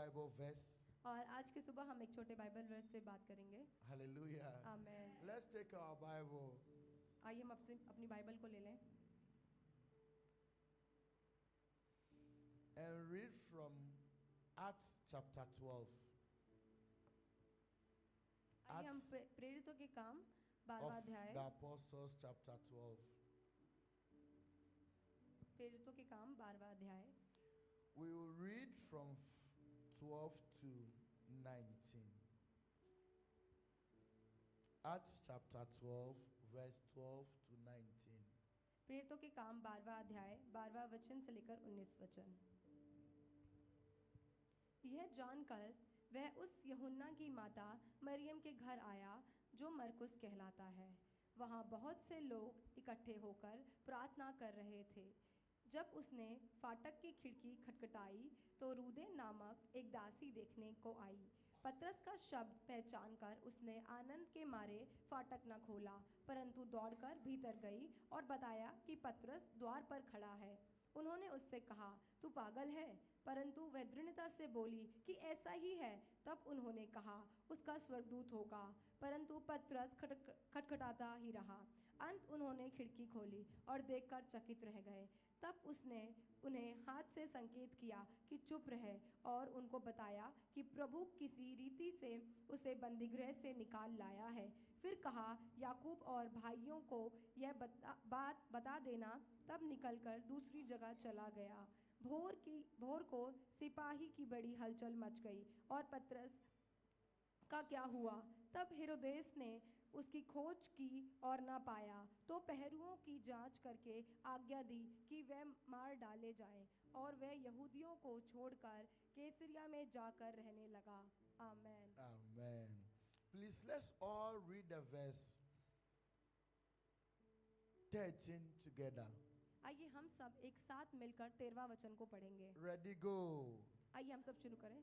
Bible verse. और आज की सुबह हम एक छोटे बाइबल वर्स से बात करेंगे। Hallelujah. Amen. Let's take our Bible. आइए हम अपनी बाइबल को ले लें And read from Acts chapter 12. आइए हम Acts प्रेरितों के काम 12वां of अध्याय, the Apostles chapter 12. प्रेरितों के काम 12वां अध्याय। We will read from 12 to 19. Acts chapter 12 verse 12 to 19. प्रेरितों के काम 12वां अध्याय 12वां वचन से लेकर 19 वचन। यह जानकर वह उस यूहन्ना की माता मरियम के घर आया जो मरकुस कहलाता है। वहाँ बहुत से लोग इकट्ठे होकर प्रार्थना कर रहे थे। जब उसने फाटक की खिड़की खटखटाई तो रूदे नामक एक दासी देखने को आई। पतरस का शब्द पहचानकर उसने आनंद के मारे फाटक न खोला, परंतु दौड़कर भीतर गई और बताया कि पतरस द्वार पर खड़ा है। उन्होंने उससे कहा, तू पागल है? परंतु वह दृढ़ता से बोली कि ऐसा ही है। तब उन्होंने कहा, उसका स्वर्गदूत होगा। परंतु पतरस खटखटाता ही रहा। अंत उन्होंने खिड़की खोली और देखकर चकित रह गए। तब उसने उन्हें हाथ से संकेत किया कि चुप रहे और उनको बताया कि प्रभु किसी रीति से उसे बंदीगृह से निकाल लाया है। फिर कहा, याकूब और भाइयों को यह बात बता देना। तब निकलकर दूसरी जगह चला गया। भोर को सिपाही की बड़ी हलचल मच गई और पतरस का क्या हुआ। तब हेरोदेस ने उसकी खोज की और न पाया, तो पहरुओं की जांच करके आज्ञा दी कि वह मार डाले जाएं, और वह यहूदियों को छोड़कर कैसरिया में जाकर रहने लगा। आमेन। Amen. Please, let's all read the verse 13 together. आइए हम सब एक साथ मिलकर 13वां वचन को पढ़ेंगे। Ready, go. आइए हम सब शुरू करें।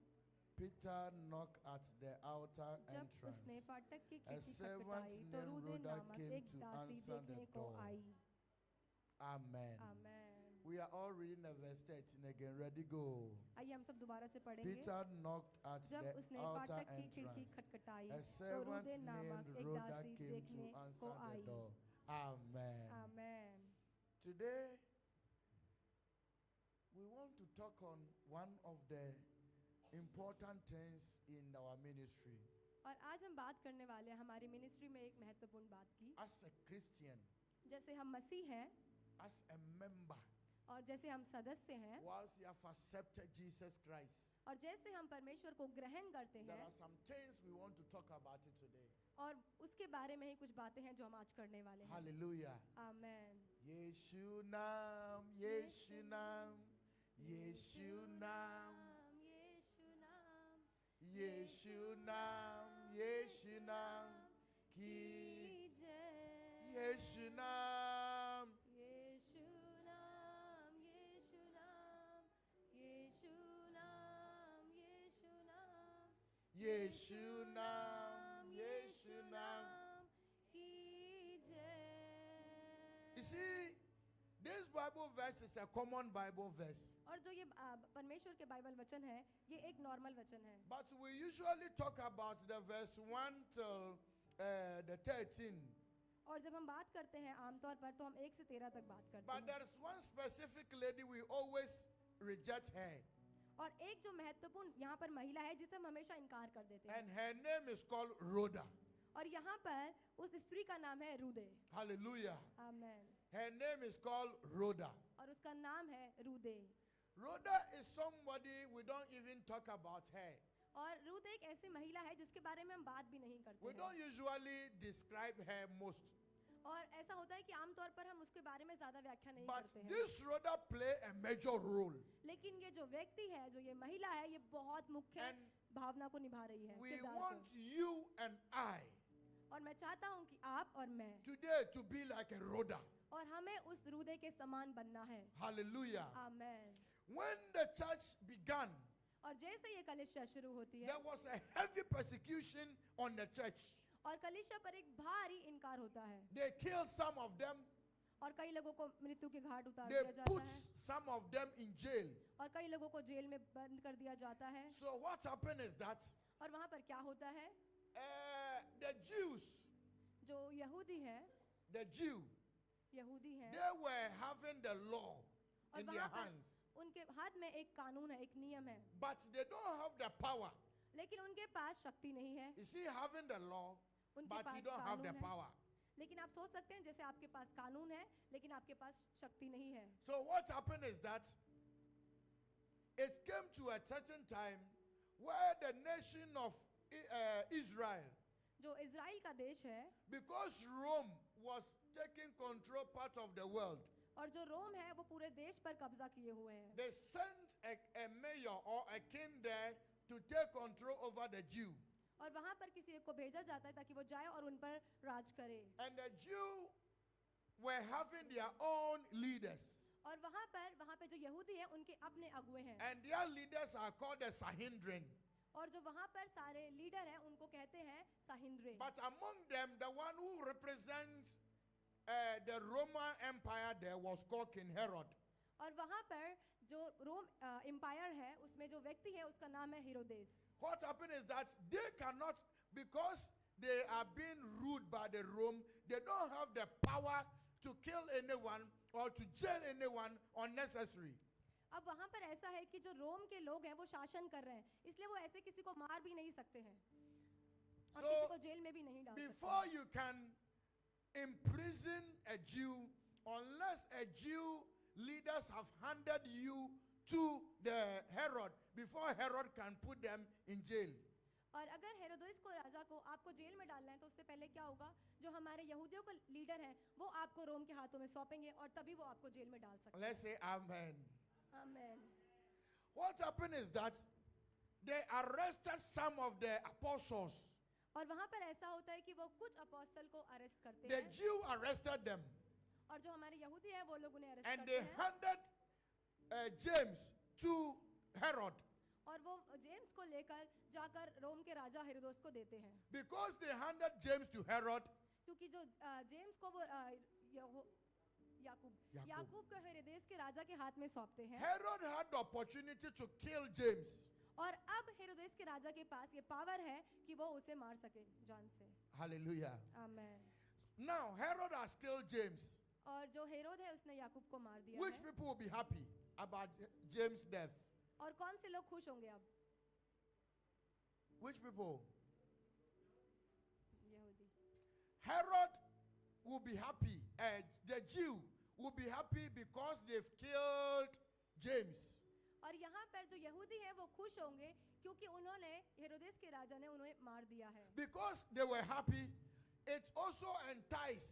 Peter knocked at the outer जब entrance. उसने फाटक की A खिड़की servant खटखटाई तो named रूदे Rhoda नामक came एक to दासी answer the देखने को door. I. Amen. Amen. We are all reading the verse 13 again. Ready, go. आइए हम सब दोबारा से पढ़ेंगे। Peter knocked at जब the उसने outer फाटक की खिड़की entrance. खटखटाई A तो servant रूदे नामक named एक Rhoda दासी came देखने to को answer the I. door. Amen. Amen. Today, we want to talk on one of the important things in our ministry. और आज हम बात करने वाले हैं हमारी मिनिस्ट्री में एक महत्वपूर्ण बात की। As a Christian, जैसे हम मसीह हैं as a member, और जैसे हम सदस्य हैं once you have accepted Jesus Christ, और जैसे हम परमेश्वर को ग्रहण करते there हैं, are some things we want to talk about it today. और उसके बारे में ही कुछ बातें हैं जो हम आज करने वाले हैं। Hallelujah. आमेन। Yeshu Nam, Yeshu Nam, Yeshu Nam, यीशु नाम, Yeshu Nam, Yeshu Nam, Ki जय। Yeshu Nam, यीशु नाम, यीशु नाम, यीशु नाम, यीशु नाम, Yeshu Nam, Yeshu Nam. की जय। You see, this Bible verse is a common Bible verse, और जो ये परमेश्वर के बाइबल वचन है, ये एक नॉर्मल वचन है। but we usually talk about the verse 1 till the 13. और जब हम बात करते हैं आमतौर पर तो हम 1 से 13 तक बात करते But हैं। there is one specific lady we always reject her, और एक जो महत्वपूर्ण यहाँ पर महिला है जिसे हम हमेशा इनकार कर देते हैं, and her name is called Rhoda. और यहाँ पर उस स्त्री का नाम है रूदे। Hallelujah. Amen. Her name is called Rhoda. और उसका नाम है रूदे। Rhoda is somebody we don't even talk about her. और रूद एक ऐसी महिला है जिसके बारे में हम बात भी नहीं करते We हैं। don't usually describe her most. और ऐसा होता है कि आमतौर पर हम उसके बारे में ज्यादा व्याख्या नहीं But करते हैं। this Rhoda play a major role. लेकिन ये जो व्यक्ति है, जो ये महिला है, ये बहुत मुख्य And भावना को निभा रही है, We किरदार want को। you and I और मैं चाहता हूँ कि आप और मैं today to be like a Rhoda. और हमें उस रूदे के समान बनना है। Hallelujah. Amen. When the church began, और जैसे ये कलीसिया शुरू होती है there was a heavy persecution on the church. और कलीसिया पर एक भारी इनकार होता है, They killed some of them. और कई लोगों को मृत्यु के घाट उतार They दिया जाता put है some of them in jail. और कई लोगों को जेल में बंद कर दिया जाता है। So what happened is that और वहाँ पर क्या होता है, the Jews, जो यहूदी है, यहूदी हैं, they were having the law और in their वहाँ पर hands, उनके हाथ में एक कानून है, एक नियम है, but they don't have the power. लेकिन उनके पास शक्ति नहीं है। You see, having the law, उनके but pass you don't have the कानून है, power. लेकिन आप सोच सकते हैं जैसे आपके पास कानून है लेकिन आपके पास शक्ति नहीं है। So what happened is that it came to a certain time where the nation of Israel, जो इजराइल का देश है, because Rome was taking control part of the world, और जो रोम है वो पूरे देश पर कब्जा किए हुए हैं, they sent a mayor or a king there to take control over the Jew. और वहां पर किसी एक को भेजा जाता है ताकि वो जाए और उन पर राज करे। And the Jew were having their own leaders. और वहां पे जो यहूदी है उनके अपने अगुए हैं, And their leaders are called the Sanhedrin. और जो वहां पर सारे लीडर हैं उनको कहते हैं साहिंद्रेन। But among them, the one who represents the Roman Empire there was called King Herod. और वहां पर जो रोम एम्पायर है उसमें जो व्यक्ति है उसका नाम है हेरोदेस। What happened is that they cannot, because they are being ruled by the Rome, they don't have the power to kill anyone or to jail anyone unnecessary. अब वहां पर ऐसा है कि जो रोम के लोग हैं वो शासन कर रहे हैं, इसलिए वो ऐसे किसी को मार भी नहीं सकते हैं और So, किसी को जेल में भी नहीं डाल सकते। Before you can imprison a Jew, unless a Jew leaders have handed you to the Herod, before Herod can put them in jail. और अगर हेरोदेस को राजा को आपको जेल में डालना है तो उससे पहले क्या होगा, जो हमारे यहूदियों के लीडर हैं वो आपको रोम के हाथों में सौंपेंगे और तभी वो आपको जेल में डाल सकते हैं। Let's say amen. आमीन। What happened is that they arrested some of the apostles. और वहां पर ऐसा होता है कि वो कुछ अपोस्टल को अरेस्ट करते The हैं, Jew arrested them और जो हमारे यहूदी हैं वो लोग उन्हें अरेस्ट and करते they हैं, handed James to Herod और वो जेम्स को लेकर जाकर रोम के राजा हेरोदेस को देते हैं। because they handed James to Herod. क्योंकि जो जेम्स को वो याकूब को हेरोदेस के राजा के हाथ में सौंपते हैं, Herod had the opportunity to kill James. और अब हेरोदेस के राजा के पास ये पावर है कि वो उसे मार सके जान से। Hallelujah. आमीन। Now Herod has killed James. और जो हेरोद है उसने याकूब को मार दिया Which है, people will be happy about James' death? और कौन से लोग खुश होंगे अब? Which people? यहूदी। Herod will be happy. The Jew will be happy because they've killed James. और यहाँ पर जो यहूदी है वो खुश होंगे क्योंकि उन्होंने हेरोदेस के राजा ने उन्हें मार दिया है। Because they were happy, it also enticed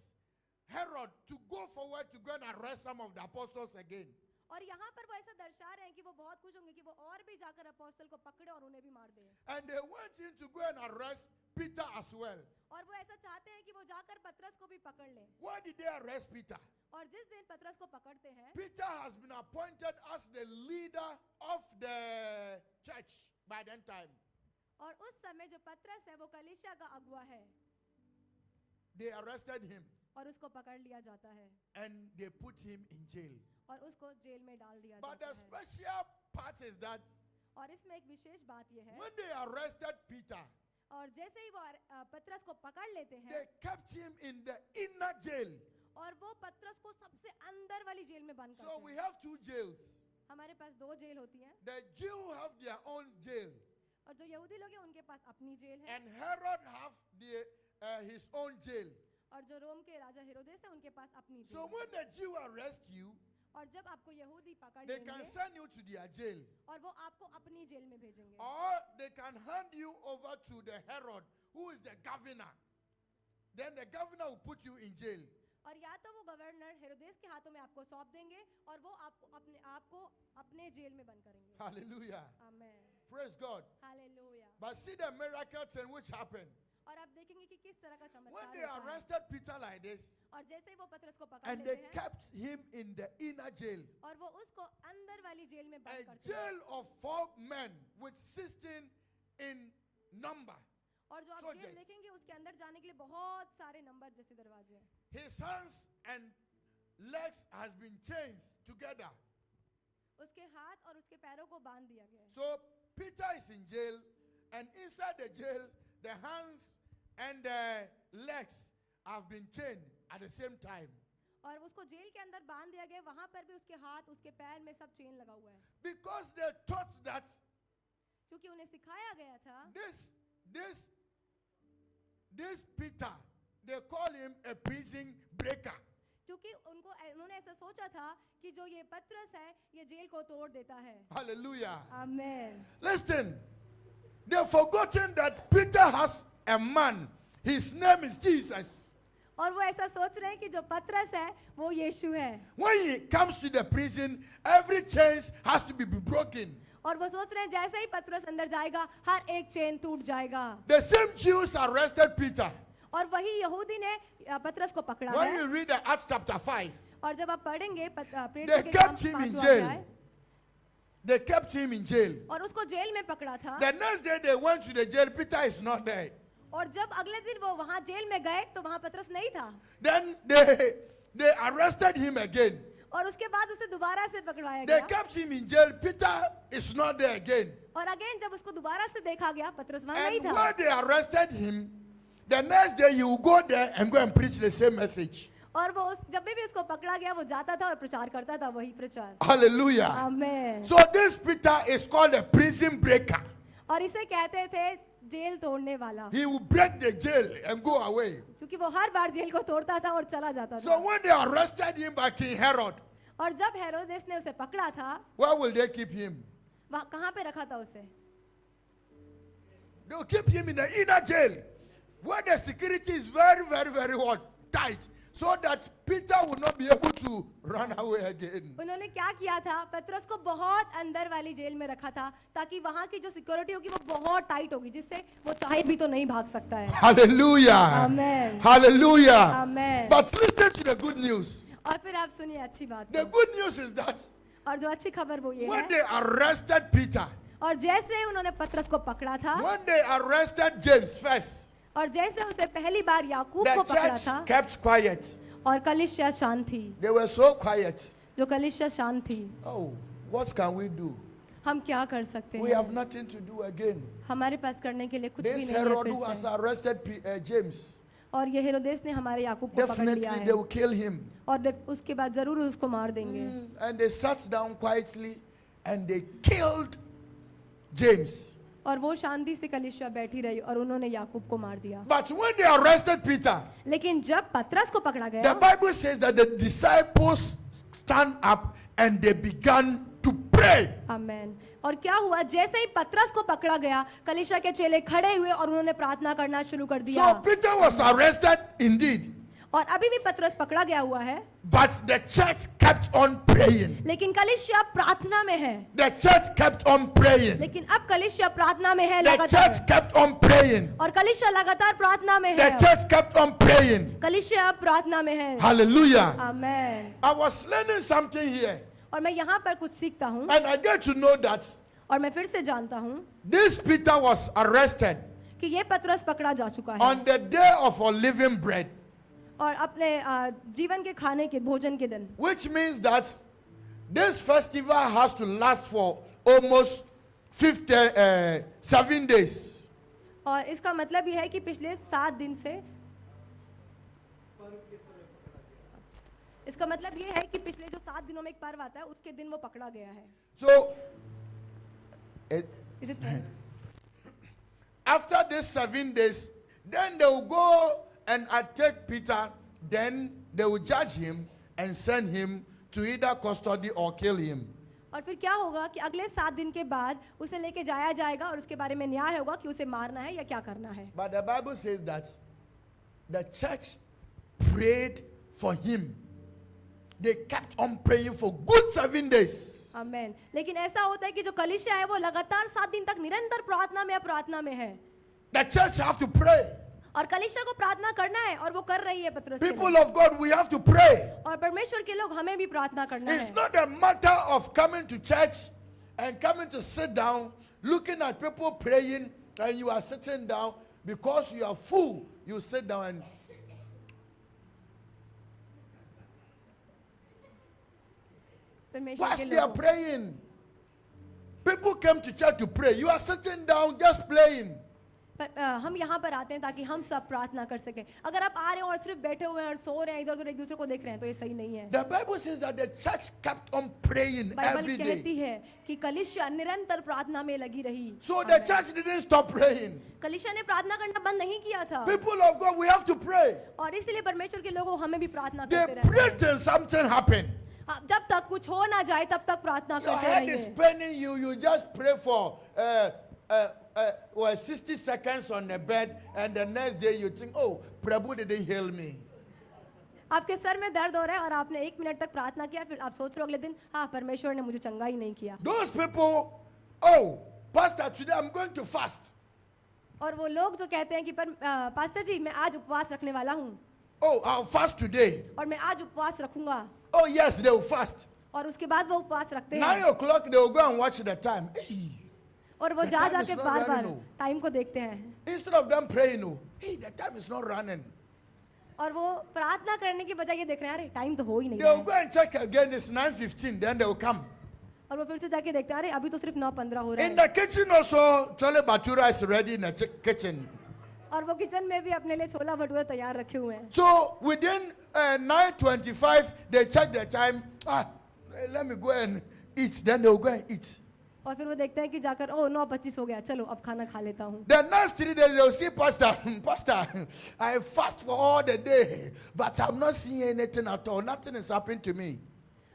Herod to go forward to go and arrest some of the apostles again. और यहाँ पर वो ऐसा दर्शा रहे हैं कि वो बहुत खुश होंगे कि वो और भी जाकर अपोस्तल को पकड़े और उन्हें भी मार दे। And they went in to go and arrest Peter as well. और वो ऐसा चाहते हैं कि वो जाकर पतरस को भी पकड़ लें। Why did they arrest Peter? और जिस दिन पतरस को पकड़ते हैं, Peter has been appointed as the leader of the church by that time. और उस समय जो पतरस है वो कलीसिया का अगुवा है, They arrested him और उसको पकड़ लिया जाता है and they put him in jail. और उसको जेल में डाल दिया But जाता the है। special part is that और इसमें एक विशेष बात यह है, when they arrested Peter, और जैसे ही वो पतरस को पकड़ लेते they हैं kept him in the inner jail. और वो पतरस को सबसे अंदर वाली जेल में बंद So करते we हैं। have two jails. हमारे पास दो जेल होती हैं, The Jew have their own jail, और जो यहूदी लोग हैं उनके पास अपनी जेल है, and Herod have his own jail. और जो रोम के राजा हेरोदेस है उनके पास अपनी So जेल है। when the Jew arrest you, और जब आपको यहूदी पकड़ they can लेंगे send you to their jail, और वो आपको अपनी जेल में भेजेंगे, or they can hand you over to the Herod, who is the governor. Then the governor will put you in jail. और या तो वो गवर्नर हेरोदेस के हाथों में आपको सौंप देंगे और वो आपको अपने जेल में बंद करेंगे। Hallelujah. Amen. Praise God. Hallelujah. But see the miracle thing which happened. और आप देखेंगे कि किस तरह का When चमत्कार they होता है। arrested Peter like this, और जैसे ही वो पतरस को पकड़ and they लेते हैं kept him in the inner jail, और वो उसको अंदर वाली जेल में a बंद करते हैं, jail of 4 men with 16 in number. और जो आप soldiers. जेल देखेंगे उसके अंदर जाने के लिए बहुत सारे नंबर जैसे दरवाजे हैं, His hands and legs has been chained together. उसके हाथ और उसके पैरों को बांध दिया गया है। So Peter is in jail, and inside the jail, the hands and the legs have been chained at the same time. और उसको जेल के अंदर बांध दिया गया, वहां पर भी उसके हाथ उसके पैर में सब चेन लगा हुआ है, Because they thought that क्योंकि उन्हें सिखाया गया था this Peter, they call him a prison breaker. क्योंकि उन्होंने ऐसा सोचा था कि जो ये पतरस है ये जेल को तोड़ देता है। Hallelujah. Amen. Listen, they've forgotten that Peter has a man. His name is Jesus. और वो ऐसा सोच रहे हैं कि जो पतरस है वो यीशु है। When he comes to the prison, every chain has to be broken. और वो सोच रहे हैं जैसे ही पतरस अंदर जाएगा हर एक चेन टूट जाएगा। The same Jews arrested Peter. और वही यहूदी ने पतरस को पकड़ा When है। you read the Acts chapter 5, और जब आप पढ़ेंगे they kept him in jail. They kept him in jail. और उसको जेल में पकड़ा था। The next day they went to the jail. Peter is not there. और जब अगले दिन वो वहां जेल में गए तो वहां पतरस नहीं था। Then they arrested him again. और उसके बाद उसे दोबारा से पकड़वाया They गया। kept him in jail. Peter is not there again. और अगेन जब उसको दोबारा से देखा गया पतरस वहां नहीं And था। when they arrested him, the next day he will go there and go and preach the same message. और वो जब भी उसको पकड़ा गया वो जाता था और प्रचार करता था वही प्रचार। Hallelujah. Amen. So this Peter is called a prison breaker. और इसे कहते थे जेल तोड़ने वाला, He will break the jail and go away. क्योंकि वो हर बार जेल को तोड़ता था और चला जाता So था। when they arrested him by King Herod, और जब हेरोदेस ने उसे पकड़ा था where will they keep him? वहाँ कहाँ पे रखा था उसे? They will keep him in the inner jail, where the security is very, very, very tight, so that Peter will not be able to run away again. उन्होंने क्या किया था? पतरस को बहुत अंदर वाली जेल में रखा था ताकि वहाँ की जो सिक्योरिटी होगी वो बहुत टाइट होगी, जिससे वो चाहे भी तो नहीं भाग सकता है। Hallelujah. Amen. Hallelujah. Amen. But listen to the good news. और फिर आप सुनिए अच्छी बात The को। good news is that और जो अच्छी खबर वो ये when है, they arrested Peter, और जैसे उन्होंने पतरस को पकड़ा था when they arrested James first, और जैसे उसे पहली बार याकूब the को पकड़ा church था kept quiet. और कलीसिया शांत थी, They were so quiet. जो कलीसिया शांत थी। Oh, what can we do? हम क्या कर सकते We हैं? have nothing to do again. हमारे पास करने के लिए कुछ भी This नहीं है Herod फिर who has से। arrested James, और ये हेरोदेस ने हमारे याकूब को पकड़ definitely लिया है they will kill him. और उसके बाद जरूर उसको मार देंगे। And they sat down quietly and they killed James. और वो शांति से कलीसिया बैठी रही और उन्होंने याकूब को मार दिया। But when they arrested Peter, लेकिन जब पतरस को पकड़ा the गया, Bible says that the disciples stand up and they began to pray. आमेन। और क्या हुआ? जैसे ही पतरस को पकड़ा गया कलीसिया के चेले खड़े हुए और उन्होंने प्रार्थना करना शुरू कर दिया। So Peter was arrested indeed, और अभी भी पतरस पकड़ा गया हुआ है, but the church kept on praying. लेकिन कलीसिया प्रार्थना में है। The church kept on praying. लेकिन अब कलीसिया प्रार्थना में है The लगातार, church kept on praying. और कलीसिया लगातार प्रार्थना में The है। church kept on praying. कलीसिया अब प्रार्थना में है। Hallelujah. Amen. I was learning something here, और मैं यहाँ पर कुछ सीखता हूँ and I get to know that और मैं फिर से जानता हूँ this Peter was arrested कि ये पतरस पकड़ा जा चुका है on the day of unleavened bread, और अपने जीवन के खाने के भोजन के दिन, which means that this festival has to last for almost 7 days. और इसका मतलब ये है कि पिछले 7 दिन से, इसका मतलब ये है कि पिछले जो 7 दिनों में एक पर्व आता है उसके दिन वो पकड़ा गया है। So Is it? after these 7 days, then they will go and attack Peter. Then they will judge him and send him to either custody or kill him. और फिर क्या होगा कि अगले 7 दिन के बाद उसे लेके जाया जाएगा और उसके बारे में न्याय होगा कि उसे मारना है या क्या करना है। But the Bible says that the church prayed for him. They kept on praying for good 7 days. आमेन। लेकिन ऐसा होता है कि जो कलीसिया है वो लगातार 7 दिन तक निरंतर प्रार्थना में है। The church have to pray. और कलीसिया को प्रार्थना करना है और वो कर रही है पतरस के लिए। People of God, we have to pray. और परमेश्वर के लोग हमें भी प्रार्थना करना है। It's not a matter of coming to church and coming to sit down, looking at people praying, and you are sitting down because you are full. You sit down and परमेश्वर Whilst के they are लोगों, praying, people came to church to pray. You are sitting down just playing. हम यहाँ पर आते हैं ताकि हम सब प्रार्थना कर सकें. अगर आप आ रहे हैं और सिर्फ बैठे हुए हैं और सो रहे हैं, इधर उधर एक दूसरे को देख रहे हैं, तो ये सही नहीं है. The Bible says that the church kept on praying Bible every कहती day. है कि कलीसिया निरंतर प्रार्थना में लगी रही. So the amen. church didn't stop praying. कलीसिया ने प्रार्थना करना बंद नहीं किया था. People of God, we have to pray. और इसलिए परमेश्वर के लोगों, हमें भी प्रार्थना They करते रहना prayed है. till something happened. जब तक कुछ हो ना जाए तब तक प्रार्थना Your करते head is रहिए. spinning you. You just pray for 60 seconds on the bed, and the next day you think, oh, Prabhu didn't heal me. आपके सर में दर्द हो रहा है और आपने 1 मिनट तक प्रार्थना किया, फिर आप सोच रहे हो अगले दिन, हाँ परमेश्वर ने मुझे चंगा ही नहीं किया. Those people, oh, Pastor, today I'm going to fast. और वो लोग जो कहते हैं कि पास्टर जी मैं आज उपवास रखने वाला हूँ, Oh, I'll fast today. और मैं आज उपवास रखूंगा, Oh, yes, they will fast. और उसके बाद वो उपवास रखते 9 हैं. o'clock, they will go and watch the time. Hey, और वो The जा time जा is के not bar bar running, no. Time को देखते हैं. instead of them praying, oh, hey, the time is not running. और वो प्रार्थना करने की बजाय ये देख रहे हैं, अरे टाइम तो हो ही नहीं They रहा will है. go and check again. It's 9:15. Then they will come. और वो फिर से जाके देखते हैं, अरे अभी तो सिर्फ 9:15 हो रहा In है. the kitchen also, Chole Bhatura is ready in the kitchen. और वो किचन में भी अपने लिए छोला भटूरा तैयार रखे हुए हैं. So within 9:25, they check the time. Let me go and eat. Then they will go and eat. और फिर वो देखते हैं कि जाकर, ओ 9:25 हो गया, चलो अब खाना खा लेता हूँ. The next 3 days, they will see, Pastor, Pastor, I fast for all the day, but I'm not seeing anything at all. Nothing is happening to me.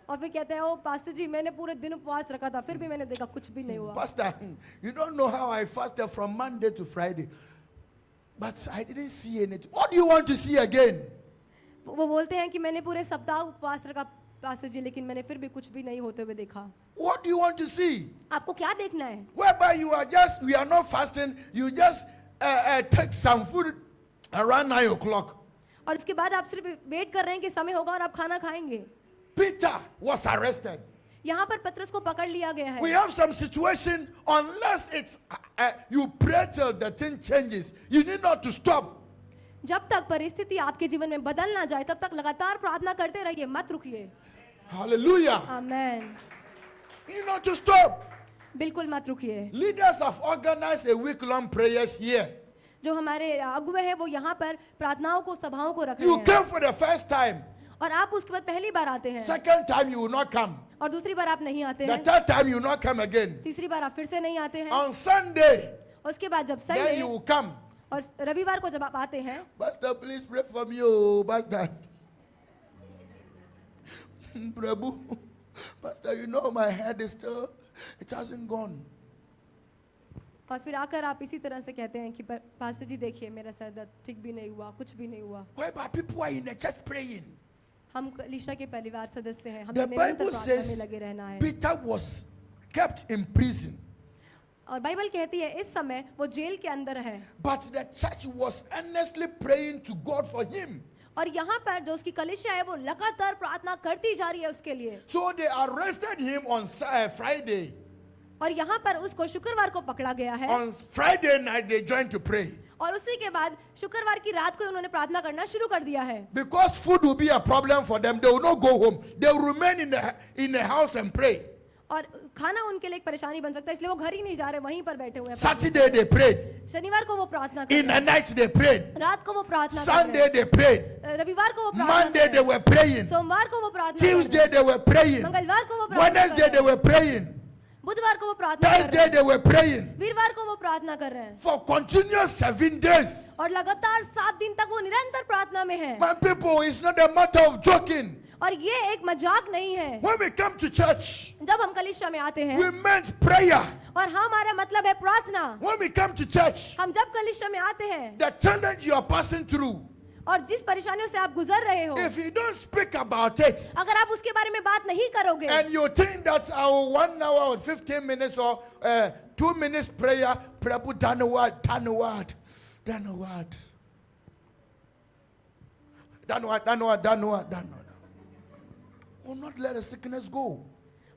और फिर कहते हैं, ओ पास्टर जी मैंने पूरे दिन उपवास रखा था, फिर भी मैंने देखा कुछ भी नहीं हुआ. Pastor, you don't know how I fasted from Monday to Friday, but I didn't see anything. What do you want to see again? वो बोलते हैं कि मैंने पूरे सप्ताह उपवास रखा पास्टर जी, लेकिन मैंने फिर भी कुछ भी नहीं होते हुए देखा. What do you want to see? आपको क्या देखना है? Whereby we are not fasting, you just take some food around 9 o'clock. और उसके बाद आप सिर्फ वेट कर रहे हैं कि समय होगा और आप खाना खाएंगे. Peter was arrested. यहाँ पर पतरस को पकड़ लिया गया We है. have some situation, unless it's you pray till the thing changes, you need not to stop. जब तक परिस्थिति आपके जीवन में बदल ना जाए तब तक लगातार प्रार्थना करते रहिए, मत रुकिए. Hallelujah. Amen. You need not to stop. बिल्कुल मत रुकिए. Leaders have organized a week-long prayers here. जो हमारे अगुवे हैं वो यहाँ पर प्रार्थनाओं को, सभाओं को रख रहे You हैं. came for the first time. और आप उसके बाद पहली बार आते हैं, Second time you will not come. और दूसरी बार आप नहीं आते The हैं, third time you will not come again. तीसरी बार आप फिर से नहीं आते हैं. On Sunday, और उसके बाद जब then you Sunday will come. और रविवार को जब आप आते हैं, Pastor, please pray for me, oh, Pastor. Prabhu, Pastor, you know my head is still, it hasn't gone. और फिर आकर आप इसी तरह से कहते हैं कि पास्टर जी देखिए मेरा सर दर्द ठीक भी नहीं हुआ, कुछ भी नहीं हुआ. Whereby people are in the church praying. हम कलीसिया के परिवार सदस्य हैं, हमें The निरंतर Bible प्रार्थना में says लगे रहना है. Peter was kept in prison, और बाइबल कहती है इस समय वो जेल के अंदर है, but the church was earnestly praying to God for him. और यहाँ पर जो उसकी कलीसिया है वो लगातार प्रार्थना करती जा रही है उसके लिए. So they arrested him on Friday. और यहाँ पर उसको शुक्रवार को पकड़ा गया है, On Friday night, they joined to pray. और उसी के बाद शुक्रवार की रात को उन्होंने प्रार्थना करना शुरू कर दिया है. Because food will be a problem for them, they will not go home. They will remain in the house and pray. और खाना उनके लिए एक परेशानी बन सकता है, इसलिए वो घर ही नहीं जा रहे, वहीं पर बैठे हुए हैं. Saturday they prayed. शनिवार को वो प्रार्थना कर In रहे the night they prayed. हैं, रात को वो प्रार्थना कर Sunday रहे they prayed. हैं, रविवार को वो प्रार्थना कर Monday रहे they हैं, were praying. सोमवार को वो प्रार्थना कर रहे Tuesday हैं, they were praying. मंगलवार को वो प्रार्थना कर Wednesday रहे they हैं, were praying. बुधवार को वो प्रार्थना कर रहे Thursday हैं, they were praying. वीरवार को वो प्रार्थना कर रहे हैं, For continuous 7 days. और लगातार 7 दिन तक वो निरंतर प्रार्थना में है. My people, it's not a matter of joking. और ये एक मजाक नहीं है. When we come to church, जब हम कलीसिया में आते हैं we meant prayer. और हमारा मतलब है प्रार्थना, When we come to church, हम जब कलीसिया में आते हैं the challenge you are passing through, और जिस परेशानियों से आप गुजर रहे हो, if you don't speak about it, अगर आप उसके बारे में बात नहीं करोगे and you think that our 1 hour or 15 minutes or 2 minutes prayer, Prabhu done what, done what, done what, done what, done what, done what, done what, will not let the sickness go.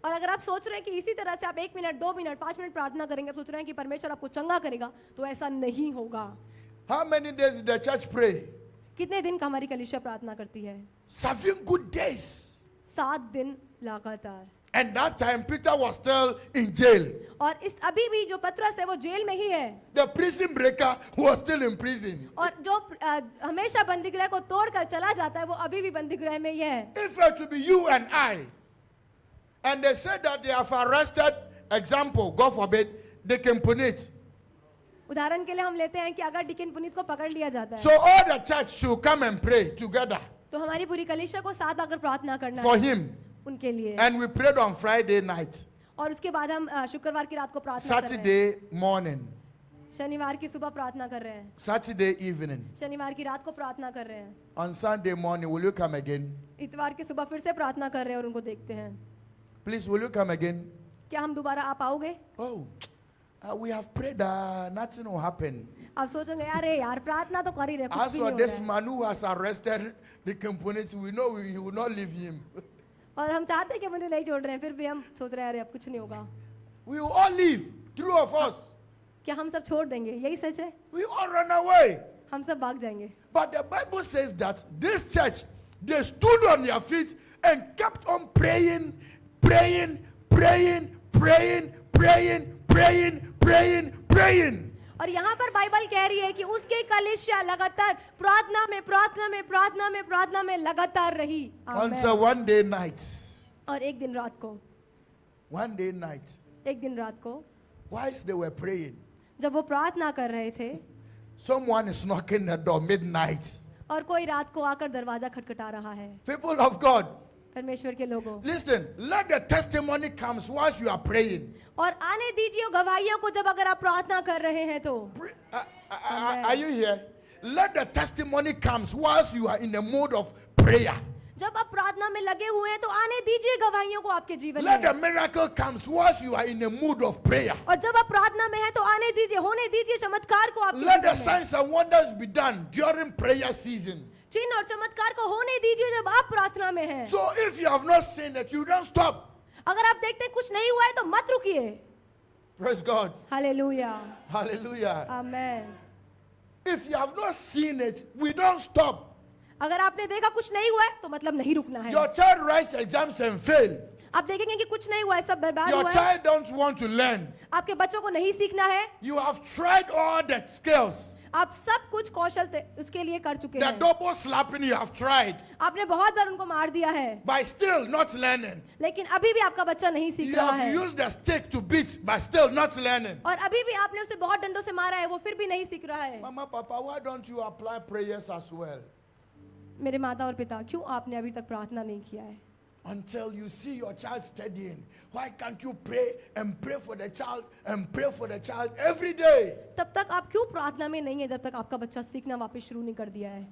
और अगर आप सोच रहे हैं कि इसी तरह से आप 1 मिनट 2 मिनट 5 मिनट प्रार्थना करेंगे, आप सोच रहे हैं कि परमेश्वर आपको चंगा करेगा, तो ऐसा नहीं होगा. How many days did the church pray? कितने दिन का हमारी कलीसिया प्रार्थना करती है? 7 good days. 7 दिन लगातार. And that time Peter was still in jail. और इस अभी भी जो पतरस है वो जेल में ही है, The prison breaker was still in prison. और जो हमेशा बंदीगृह को तोड़कर चला जाता है वो अभी भी बंदीगृह में ही है. If it to be you and I, and they said that they have arrested, example, God forbid, Deacon Punit. उदाहरण के लिए हम लेते हैं कि अगर डिकिन पुनीत को पकड़ लिया जाता है So all the church should come and pray together तो हमारी पूरी कलीसिया को साथ आकर प्रार्थना करना for है him. उनके लिए. And we prayed on Friday night, और उसके बाद हम शुक्रवार की रात को प्रार्थना कर रहे हैं, Saturday morning, शनिवार की सुबह प्रार्थना कर रहे हैं, Saturday evening. शनिवार की रात को प्रार्थना कर रहे हैं, On Sunday morning, will you come again? इतवार की सुबह फिर से प्रार्थना कर रहे हैं और उनको देखते हैं. Please, will you come again? क्या हम दोबारा आप आओगे? Oh, we have prayed, nothing will happen. आप सोचोगे अरे यार प्रार्थना तो कर ही रहे, कुछ As भी for नहीं हो this रहा है. man who has arrested the components, we know he will not leave him. और हम चाहते हैं कि मुझे नहीं छोड़ रहे हैं, फिर भी हम सोच रहे हैं अरे अब कुछ नहीं होगा. We will all leave, three of us. क्या हम सब छोड़ देंगे? यही सच है, We all run away. हम सब भाग जाएंगे. But the Bible says that this church, they stood on their feet and kept on praying, praying, praying, praying, praying, praying, praying, praying. और यहाँ पर बाइबल कह रही है कि उसके कलीसिया लगातार प्रार्थना में प्रार्थना में प्रार्थना में प्रार्थना में लगातार रही. Until one day night. और एक दिन रात को, One day night. एक दिन रात को Whilst they were praying, जब वो प्रार्थना कर रहे थे someone is knocking the door midnight. और कोई रात को आकर दरवाजा खटखटा रहा है. People of God, परमेश्वर के लोगों, listen, let the testimony comes whilst you are praying. और आने दीजिए गवाहियों को जब अगर आप प्रार्थना कर रहे हैं तो. Are you here? Let the testimony comes whilst you are in the mode of prayer. जब आप प्रार्थना में लगे हुए हैं तो आने दीजिए गवाहियों को आपके जीवन Let the में. miracle comes whilst you are in the mood of prayer. और जब आप प्रार्थना में हैं तो आने दीजिए, होने दीजिए चमत्कार को आपके Let the जीवन में. signs and wonders be done during prayer season. चिन्ह और चमत्कार को होने दीजिए जब आप प्रार्थना में हैं. So if you have not seen it, you don't stop. अगर आप देखते हैं कुछ नहीं हुआ है तो मत रुकिए. Praise God. Hallelujah, Hallelujah. Amen. If you have not seen it, we don't stop. अगर आपने देखा कुछ नहीं हुआ है तो मतलब नहीं रुकना है. Your child writes exams and fail. आप देखेंगे कि कुछ नहीं हुआ है, सब बर्बाद Your हुआ है. child don't want to learn. आपके बच्चों को नहीं सीखना है. You have tried all the skills. आप सब कुछ कौशल उसके लिए कर चुके The हैं. double slapping you have tried, आपने बहुत बार उनको मार दिया है, but still not learning. लेकिन अभी भी आपका बच्चा नहीं सीख You रहा have है. used the stick to beat, but still not learning. और अभी भी आपने उसे बहुत डंडों से मारा है, वो फिर भी नहीं सीख रहा है. Mama, Papa, why don't you apply prayers as well? मेरे माता और पिता, क्यों आपने अभी तक प्रार्थना नहीं किया है? Until you see your child studying, why can't you pray and pray for the child and pray for the child every day? तब तक आप क्यों प्रार्थना में नहीं है जब तक आपका बच्चा सीखना वापस शुरू नहीं कर दिया है?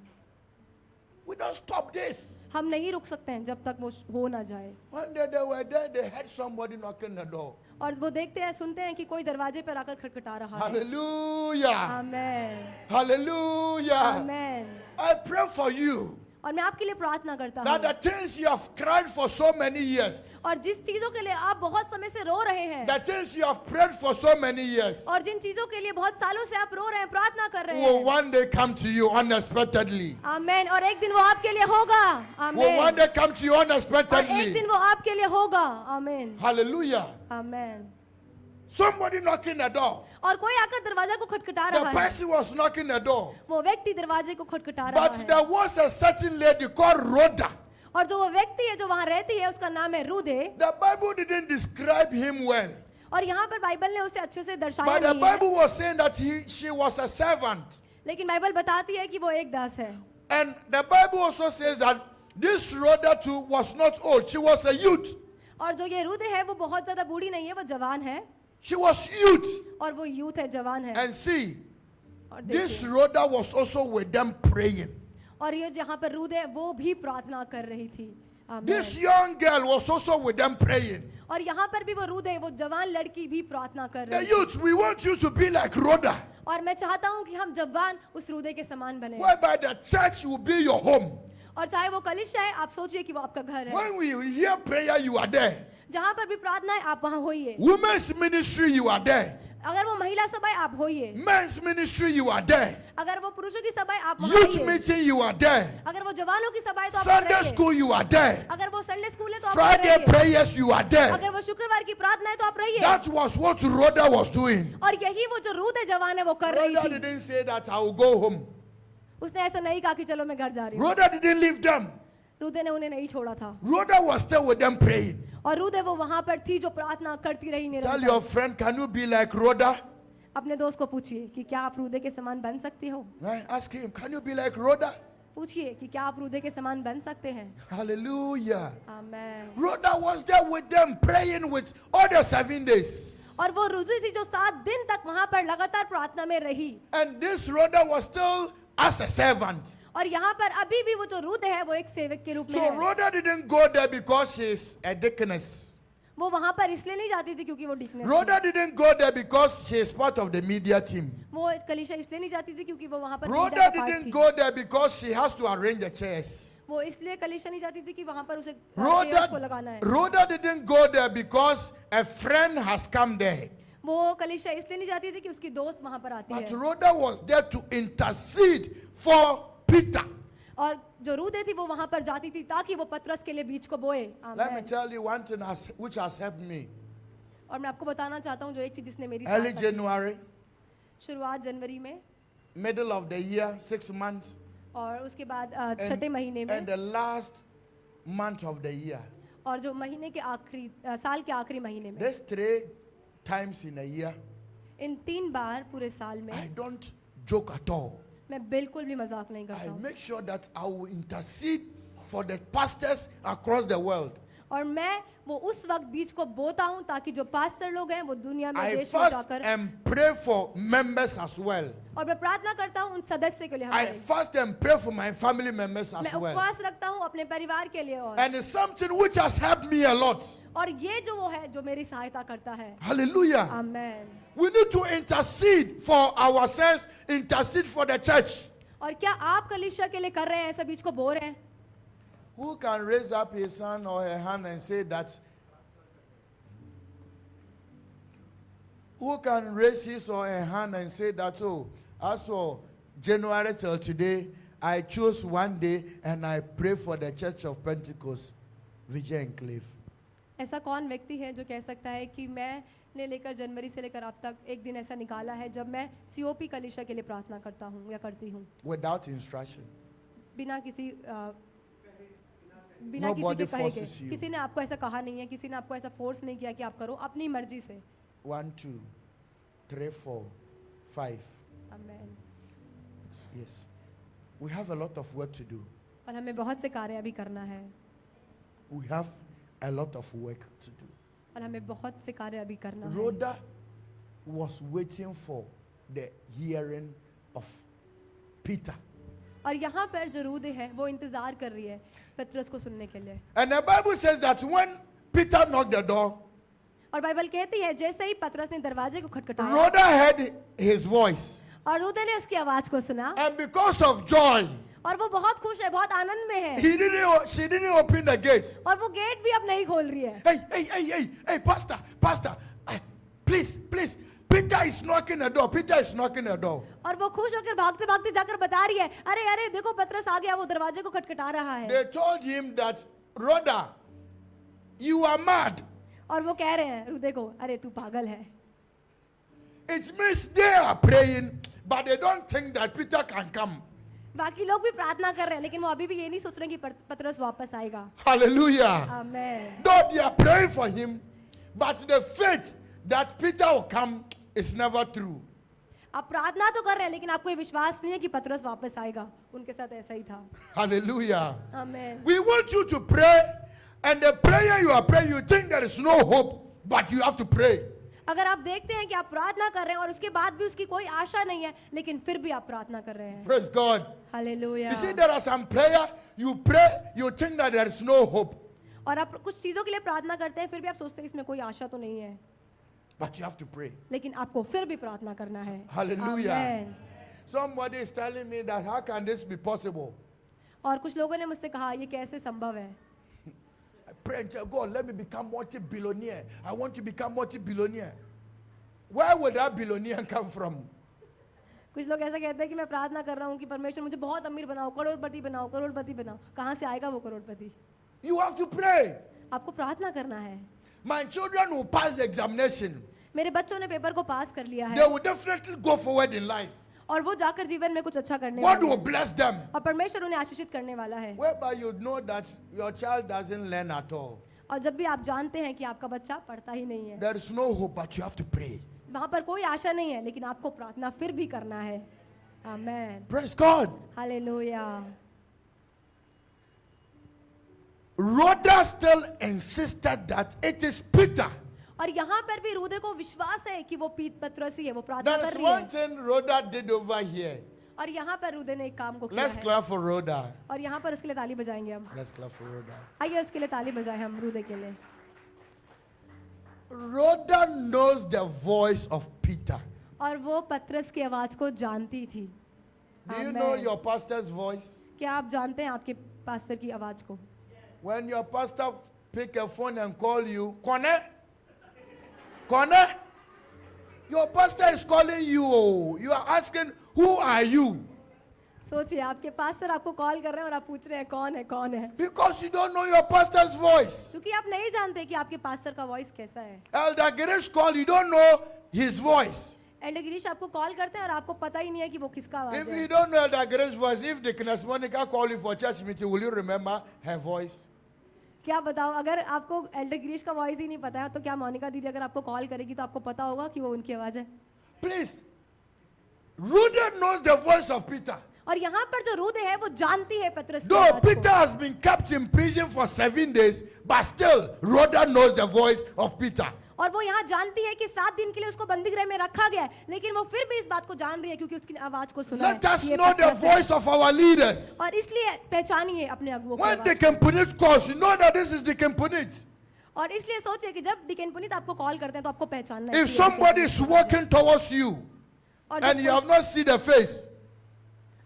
We don't stop this. हम नहीं रुक सकते हैं जब तक वो हो ना जाए. One day they were there, they heard somebody knocking the door. और वो देखते हैं, सुनते हैं कि कोई दरवाजे पर आकर खटखटा रहा है. Hallelujah. Amen, Hallelujah. Amen. I pray for you और मैं आपके लिए प्रार्थना करता that the हूँ. things you have cried for so many years, और जिस चीजों के लिए आप बहुत समय से रो रहे हैं, the things you have prayed for so many years, और जिन चीजों के लिए बहुत सालों से आप रो रहे हैं, प्रार्थना कर रहे will हैं, one day come to you unexpectedly. आमेन. और एक दिन वो आपके लिए होगा. Will one amen. day come to you और एक unexpectedly. दिन वो आपके लिए होगा. आमेन, Hallelujah. Amen. Somebody knocking the door. और कोई आकर दरवाजा को खटखटा The रहा है. person was knocking the door. वो व्यक्ति दरवाजे को खटखटा रहा But है. there was a certain lady called Rhoda. और जो वो व्यक्ति है जो वहाँ रहती है उसका नाम है रूदे. The Bible didn't describe him well. और यहाँ पर बाइबल ने उसे अच्छे से दर्शाया But the नहीं है. Bible was saying that she was a servant. लेकिन बाइबल बताती है कि वो एक दास है. And the Bible also says that this Rhoda too was not old. She was a youth. और जो ये रूदे है वो बहुत ज्यादा बूढ़ी नहीं है, वो जवान है. She was youth. और वो यूथ है, जवान है. And see, और this देखिए, Rhoda was also with them praying. और ये जहाँ पर रूदे है वो भी प्रार्थना कर रही थी. आमीन. This young girl was also with them praying. और यहाँ पर भी वो रूदे, वो जवान लड़की भी प्रार्थना कर The रही थी. youth, we want you to be like Rhoda, और मैं चाहता हूँ कि हम जवान उस रूदे के समान बने. whereby the church will be your home. और चाहे वो कलिशा है, आप सोचिए कि वो आपका घर है. When we hear prayer, you are there. जहाँ पर भी प्रार्थना है आप वहाँ होइए. Women's ministry, you are there. अगर वो महिला सभाएं आप होइए, Men's ministry, you are there. अगर वो पुरुषों की सभाएं आप वहाँ Youth रहिए, meeting, you are there. अगर वो जवानों की सभाएं तो आप वहाँ Sunday रहिए, school, you are there. अगर वो संडे स्कूल है तो आप वहाँ Friday रहिए, prayers, you are there. अगर वो शुक्रवार की प्रार्थना है तो आप रहिए। That was what Rhoda was doing. और यही वो जो रूद है जवान है वो कर रही Rhoda थी। didn't say that I will go home. उसने ऐसा नहीं कहा कि चलो मैं घर जा रही हूँ। Rhoda didn't leave them. रूदे ने उन्हें नहीं छोड़ा था Rhoda was still with them praying. और रूदे वो वहां पर थी जो प्रार्थना करती रही Tell निरंतर। your friend, can you be like Rhoda? अपने दोस्त को पूछिए कि क्या आप रूदे के समान बन सकती हो। Right? Ask him, can you be like Rhoda? पूछिए कि क्या आप रूदे के समान बन सकते हैं। Hallelujah. Amen. Rhoda was there with them praying with all the 7 days. और वो रूदे थी जो 7 दिन तक वहां पर लगातार प्रार्थना में रही। And this Rhoda was still as a servant. और यहाँ पर अभी भी वो जो रूद है वो एक सेवक के रूप में So है। Rhoda didn't go there because she's a deaconess. वो वहां पर इसलिए नहीं जाती थी क्योंकि वो डिकनेस Rhoda didn't go there because she is part of the media team. वो कलीसिया इसलिए नहीं जाती थी क्योंकि वो वहां पर Rhoda मीडिया का पार्ट didn't थी। go there because she has to arrange the chairs. वो इसलिए कलीसिया नहीं जाती थी कि वहां पर उसे Rhoda, चेयर्स को लगाना है। Rhoda didn't go there because a friend has come there. वो कलीसिया इसलिए नहीं जाती थी कि उसकी दोस्त वहां पर आती But है। Rhoda was there to intercede for Peter. और जो रूदे थी वो वहां पर जाती थी ताकि वो पतरस के लिए बीज को बोए। Let me आमीन। tell you one thing which has helped me. और मैं आपको बताना चाहता हूँ जो एक चीज जिसने मेरी Early सहायता की। January, शुरुआत जनवरी में middle of the year, 6 months, और उसके बाद and, छठे महीने and में the last month of the year. और जो महीने के आखिरी साल के आखिरी महीने में There's 3 times in a year. इन 3 बार पूरे साल I में don't joke at all. मैं बिल्कुल भी मजाक नहीं करता I हूँ make sure that I will intercede for the pastors across the world. और मैं वो उस वक्त बीज को बोता हूँ ताकि जो पास्टर लोग हैं वो दुनिया में I देश में fast जाकर and pray for members as well. और मैं प्रार्थना करता हूँ उन सदस्य के लिए I हमारे। fast and pray for my family members मैं as well. उपवास रखता हूँ अपने परिवार के लिए और And it's something which has helped me a lot. और ये जो वो है जो मेरी सहायता करता है। Hallelujah. Amen. We need to intercede for ourselves, intercede for the church. और क्या आप कलीसिया के लिए कर रहे हैं ऐसा बीज को बो रहे हैं? Who can raise up his son or her hand and say that? Who can raise his or her hand and say that, oh, as for January till today, I chose one day and I pray for the Church of Pentecost, Vijay Enclave. ऐसा कौन व्यक्ति है जो कह सकता है कि मैंने लेकर जनवरी से लेकर अब तक एक दिन ऐसा निकाला है जब मैं सीओपी कलीसिया के लिए प्रार्थना करता हूँ या करती हूँ Without instruction. बिना किसी बिना किसी Nobody के कहे के। forces you. किसी ने आपको ऐसा कहा नहीं है, किसी ने आपको ऐसा फोर्स नहीं किया कि आप करो अपनी मर्जी से। 1, 2, 3, 4, 5. आमेन। Yes. We have a lot of work to do. और हमें बहुत से कार्य अभी करना है We have a lot of work to do. और हमें बहुत से कार्य अभी करना है। Rhoda was waiting for the hearing of Peter. और यहाँ पर जो रूदे है वो इंतजार कर रही है पतरस को सुनने के लिए। And the Bible says that when Peter knocked the door, और बाइबल कहती है जैसे ही पतरस ने दरवाजे को खटखटाया Rhoda heard his voice. और रूदे ने उसकी आवाज को सुना And because of joy, और वो बहुत खुश है, बहुत आनंद में है she didn't open the gate. और वो गेट भी अब नहीं खोल रही है। Hey, pastor, please, Peter is knocking the door. Peter is knocking the door. और वो खुश होकर भागते भागते जाकर बता रही है, अरे देखो पतरस आ गया, वो दरवाजे को खटखटा रहा है। They told him that, Rhoda, you are mad. और वो कह रहे हैं रूदे को, अरे तू पागल है। It means they are praying, but they don't think that Peter can come. बाकी लोग भी प्रार्थना कर रहे हैं लेकिन वो अभी भी ये नहीं सोच रहे कि पतरस वापस आएगा। Hallelujah. Amen. Though they are praying for him, but the faith that Peter will come is never true. आप प्रार्थना तो कर रहे हैं लेकिन आपको ये विश्वास नहीं है कि पतरस वापस आएगा। उनके साथ ऐसा ही था। Hallelujah. Amen. We want you to pray, and the prayer you are praying, you think there is no hope, but you have to pray. अगर आप देखते हैं कि आप प्रार्थना कर रहे हैं और उसके बाद भी उसकी कोई आशा नहीं है लेकिन फिर भी आप प्रार्थना कर रहे हैं। Praise God. Hallelujah. You see, there are some prayer, you pray, you think that there is no hope, और आप कुछ चीजों के लिए प्रार्थना करते हैं फिर भी आप सोचते हैं इसमें कोई आशा तो नहीं है but you have to pray. लेकिन आपको फिर भी प्रार्थना करना है। Hallelujah. Amen. Somebody is telling me that how can this be possible? और कुछ लोगों ने मुझसे कहा ये कैसे संभव है? I pray and tell God, let me become multi-billionaire. I want to become multi-billionaire. Where would that billionaire come from? कुछ लोग ऐसा कहते हैं कि मैं प्रार्थना कर रहा हूँ कि परमेश्वर मुझे बहुत अमीर बनाओ, करोड़पति बनाओ, करोड़पति बनाओ। कहाँ से आएगा वो करोड़पति? You have to pray. आपको प्रार्थना करना है। My children will pass the examination. मेरे बच्चों ने पेपर को पास कर लिया They है will definitely go forward in life. और वो जाकर जीवन में कुछ अच्छा करने God वाले will हैं bless them. और परमेश्वर उन्हें आशीषित करने वाला है। Whereby you know that your child doesn't learn at all. और जब भी आप जानते हैं कि आपका बच्चा पढ़ता ही नहीं है, There is no hope, but you have to pray. वहां पर कोई आशा नहीं है, लेकिन आपको प्रार्थना फिर भी करना है। आमेन, Praise God. Hallelujah. Rhoda still insisted that it is Peter. और यहाँ पर भी रूदे को विश्वास है कि वो पतरस ही है, वो प्रार्थना There कर is रही one है। thing Rhoda did over here. और यहाँ पर रूदे ने एक काम को किया Let's है clap for Rhoda. और यहाँ पर उसके लिए ताली बजाएंगे हम। Let's clap for Rhoda. आइए उसके लिए ताली बजाएं हम रूदे के लिए। Rhoda knows the voice of Peter. और वो पतरस की आवाज को जानती थी। Do you know Amen. your pastor's voice? क्या आप जानते हैं आपके पास्टर की आवाज को? When your pastor pick a phone and call you, Kone, your pastor is calling you. You are asking, who are you? सोचिए आपके पास्टर आपको कॉल कर रहे हैं और आप पूछ रहे हैं कौन है? Because you don't know your pastor's voice. क्योंकि आप नहीं जानते कि आपके पास्टर का वॉइस कैसा है। Elder Girish call, you don't know his voice. Elder Girish आपको कॉल करते हैं और आपको पता ही नहीं है कि वो किसका आवाज If है। you don't know Elder Girish's voice, if Deaconess Monica call you for church meeting, will you remember her voice? क्या बताओ, अगर आपको एल्डर गिरीश का वॉइस ही नहीं पता है तो क्या मोनिका दीदी अगर आपको कॉल करेगी तो आपको पता होगा कि वो उनकी आवाज है? Please. Rhoda knows the voice of Peter. और यहाँ पर जो रूदे है वो जानती है पतरस की Though आवाज Peter को। has been kept in prison for 7 days, but still Rhoda knows the voice of Peter. और वो यहाँ जानती है कि 7 दिन के लिए उसको बंदीगृह में रखा गया है, लेकिन वो फिर भी इस बात को जान रही है क्योंकि उसकी आवाज को सुना Let है us कि ये know the पतरस है। voice of our leaders. और इसलिए पहचानिए अपने अगुवों की When आवाज Deacon Punit calls, you know that this is Deacon Punit. को। और इसलिए सोचिए कि जब डिकेन पुनीत आपको कॉल करते हैं तो आपको पहचानना है If कि ये somebody डिकेन is पुनीत है। walking towards you और and जब you have not seen the face,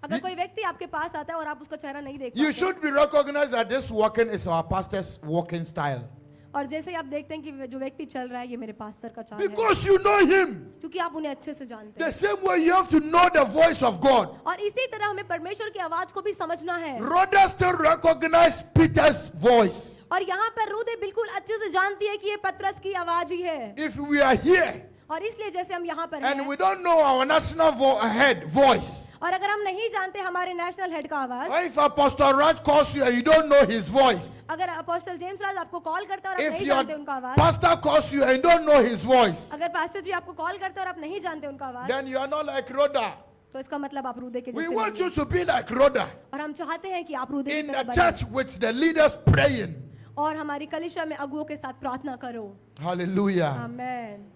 अगर कोई व्यक्ति आपके पास आता है और आप उसका चेहरा नहीं देख you पाते, should be recognized that this walking is our pastor's walking style. और जैसे ही आप देखते हैं कि जो व्यक्ति चल रहा है ये मेरे पास्टर का चाल है, Because you know him. क्योंकि आप उन्हें अच्छे से जानते The हैं। same way you have to know the voice of God. और इसी तरह हमें परमेश्वर की आवाज को भी समझना है। Rhoda still recognized Peter's voice. और यहाँ पर रूदे बिल्कुल अच्छे से जानती है कि ये पतरस की आवाज ही है। If we are here और इसलिए जैसे हम यहाँ पर and हैं we don't know our national head voice, और अगर हम नहीं जानते हमारे नेशनल हेड का आवाज, or if Apostle Raj calls you and you don't know his voice, अगर अपोस्टल जेम्स राज आपको कॉल करता है और आप if नहीं your जानते उनका आवाज, pastor calls you and you don't know his voice, अगर पास्टर जी आपको कॉल करते हैं और आप नहीं जानते उनका आवाज, then you are not like Rhoda. तो इसका मतलब आप रूदे के We जैसे want नहीं you हैं। to be like Rhoda और हम चाहते हैं कि आप रूदे की in तरह the बने church with the leaders praying. और हमारी कलीसिया में अगुओं के साथ प्रार्थना करो। Hallelujah. आमेन।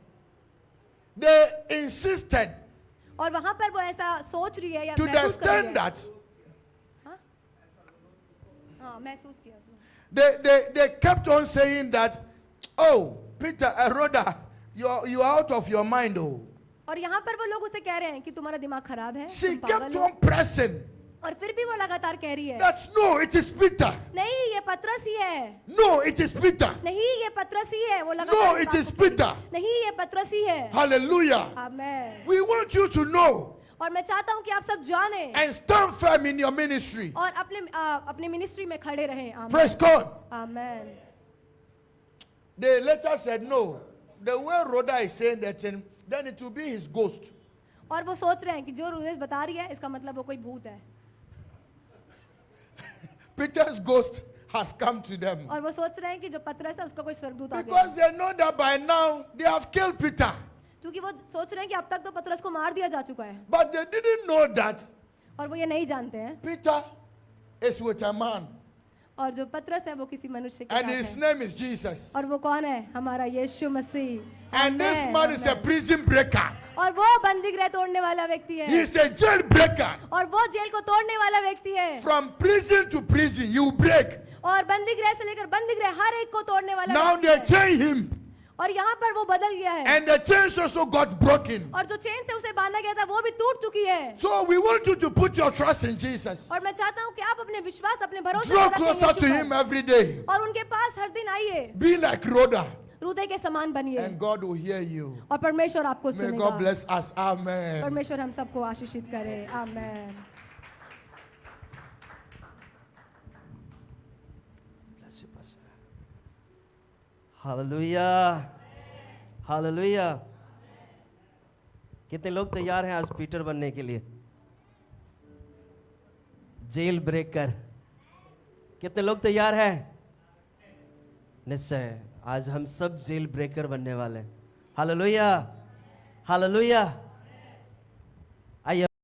They insisted और वहां पर वो ऐसा सोच रही है या to the महसूस कर रही extent है। that हाँ, महसूस किया उसने। they kept on saying that, oh, Peter, Rhoda, you're out of your mind, oh. और यहाँ पर वो लोग उसे कह रहे हैं कि तुम्हारा दिमाग खराब है, She तुम kept पागल हो। on pressing. और फिर भी वो लगातार कह रही है, That's no, it is Peter. नहीं ये पतरस ही है, No, it is Peter. नहीं ये पतरस ही है। वो No, लगातार इस it बात is को कह रही है, Peter. नहीं ये पतरस ही है। Hallelujah. Amen. We want you to know और मैं चाहता हूँ कि आप सब जाने and stand firm in your ministry. और अपने मिनिस्ट्री में खड़े रहें। आमेन। Praise God. Amen. They later said, no, the way Rhoda is saying that, then it will be his ghost. और वो सोच रहे हैं कि जो रूदेश बता रही है इसका मतलब वो कोई भूत है। Peter's ghost has come to them. और वो सोच रहे हैं कि जो पतरस है उसका कोई स्वर्गदूत आ गया Because है। they know that by now they have killed Peter. क्योंकि वो सोच रहे हैं कि अब तक तो पतरस को मार दिया जा चुका है But they didn't know that और वो ये नहीं जानते हैं। Peter is with a man. और जो पतरस है वो किसी मनुष्य के And साथ his है। name is Jesus. और वो कौन है? हमारा यीशु मसीह। And this amen, man is a amen. prison breaker. और वो बंदीगृह तोड़ने वाला व्यक्ति है। He is a jailbreaker. और वो जेल को तोड़ने वाला व्यक्ति है। From prison to prison, you break. और बंदीगृह से लेकर बंदीगृह हर एक को तोड़ने वाला Now व्यक्ति they है। chain him. और यहाँ पर वो बदल गया है। And the chains also got broken. और जो चेन से उसे बांधा गया था वो भी टूट चुकी है। So we want you to put your trust in Jesus. और मैं चाहता हूँ कि आप अपने विश्वास अपने भरोसे Draw पर रखें closer यीशु to पर। him every day. और उनके पास हर दिन आइए। Be like Rhoda. हृदय के समान बनिए and God will hear you. और परमेश्वर आपको May सुनेगा। God bless us. Amen. परमेश्वर हम सबको आशीषित करे। आमेन। Hallelujah, hallelujah. कितने लोग तैयार हैं आज पीटर बनने के लिए? Jail breaker. कितने लोग तैयार हैं? निश्चय आज हम सब जेल ब्रेकर बनने वाले हैं। Hallelujah, hallelujah.